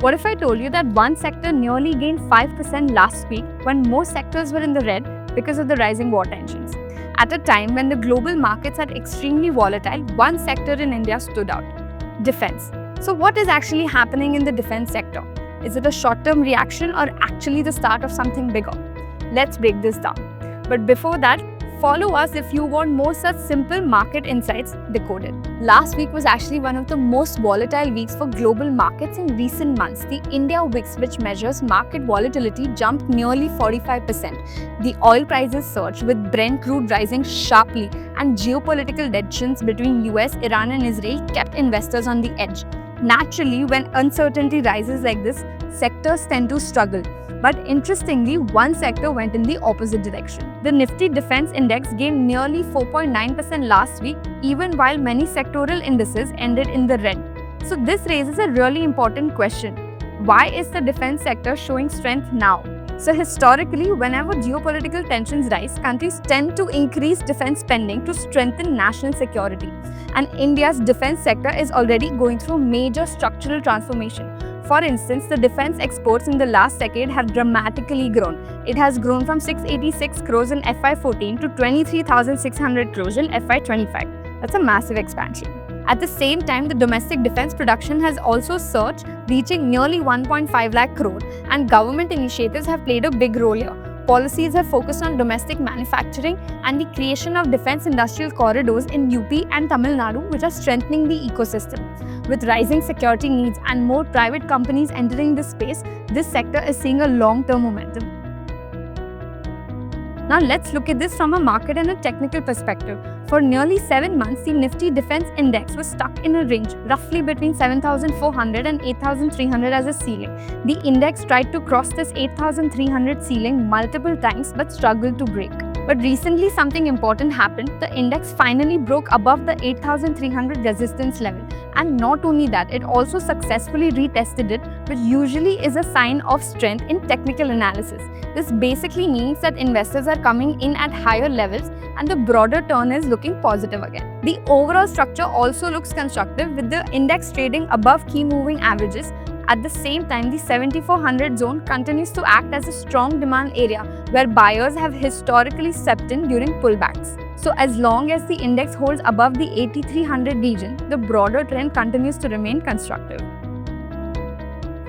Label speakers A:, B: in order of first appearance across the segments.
A: What if I told you that one sector nearly gained 5% last week when most sectors were in the red because of the rising war tensions? At a time when the global markets are extremely volatile, one sector in India stood out: defense. So, what is actually happening in the defense sector? Is it a short-term reaction or actually the start of something bigger? Let's break this down. But before that, follow us if you want more such simple market insights decoded. Last week was actually one of the most volatile weeks for global markets in recent months. The India VIX, which measures market volatility, jumped nearly 45%. The oil prices surged, with Brent crude rising sharply, and geopolitical tensions between US, Iran and Israel kept investors on the edge. Naturally, when uncertainty rises like this, sectors tend to struggle. But interestingly, one sector went in the opposite direction. The Nifty Defense Index gained nearly 4.9% last week, even while many sectoral indices ended in the red. So this raises a really important question. Why is the defense sector showing strength now? So historically, whenever geopolitical tensions rise, countries tend to increase defense spending to strengthen national security. And India's defense sector is already going through major structural transformation. For instance, the defense exports in the last decade have dramatically grown. It has grown from 686 crores in FY14 to 23,600 crores in FY25. That's a massive expansion. At the same time, the domestic defense production has also surged, reaching nearly 1.5 lakh crore, and government initiatives have played a big role here. Policies have focused on domestic manufacturing and the creation of defense industrial corridors in UP and Tamil Nadu, which are strengthening the ecosystem. With rising security needs and more private companies entering this space, this sector is seeing a long-term momentum. Now let's look at this from a market and a technical perspective. For nearly 7 months, the Nifty Defense Index was stuck in a range roughly between 7,400 and 8,300 as a ceiling. The index tried to cross this 8,300 ceiling multiple times but struggled to break. But recently something important happened. The index finally broke above the 8,300 resistance level. And not only that, it also successfully retested it, which usually is a sign of strength in technical analysis. This basically means that investors are coming in at higher levels and the broader turn is looking positive again. The overall structure also looks constructive, with the index trading above key moving averages. At the same time, the 7,400 zone continues to act as a strong demand area where buyers have historically stepped in during pullbacks. So as long as the index holds above the 8,300 region, the broader trend continues to remain constructive.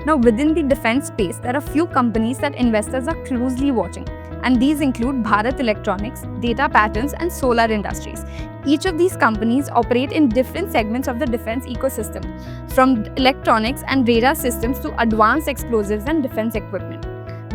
A: Now within the defense space, there are few companies that investors are closely watching, and these include Bharat Electronics, Data Patterns and Solar Industries. Each of these companies operate in different segments of the defense ecosystem, from electronics and radar systems to advanced explosives and defense equipment.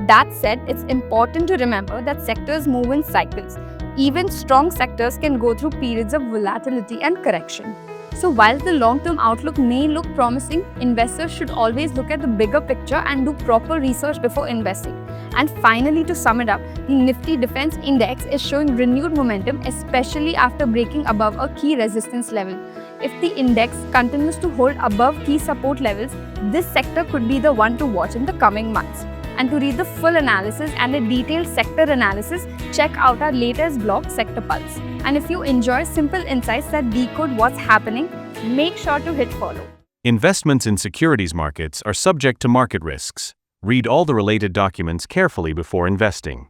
A: That said, it's important to remember that sectors move in cycles. Even strong sectors can go through periods of volatility and correction. So while the long-term outlook may look promising, investors should always look at the bigger picture and do proper research before investing. And finally, to sum it up, the Nifty Defense Index is showing renewed momentum, especially after breaking above a key resistance level. If the index continues to hold above key support levels, this sector could be the one to watch in the coming months. And to read the full analysis and a detailed sector analysis, check out our latest blog, Sector Pulse. And if you enjoy simple insights that decode what's happening, make sure to hit follow.
B: Investments in securities markets are subject to market risks. Read all the related documents carefully before investing.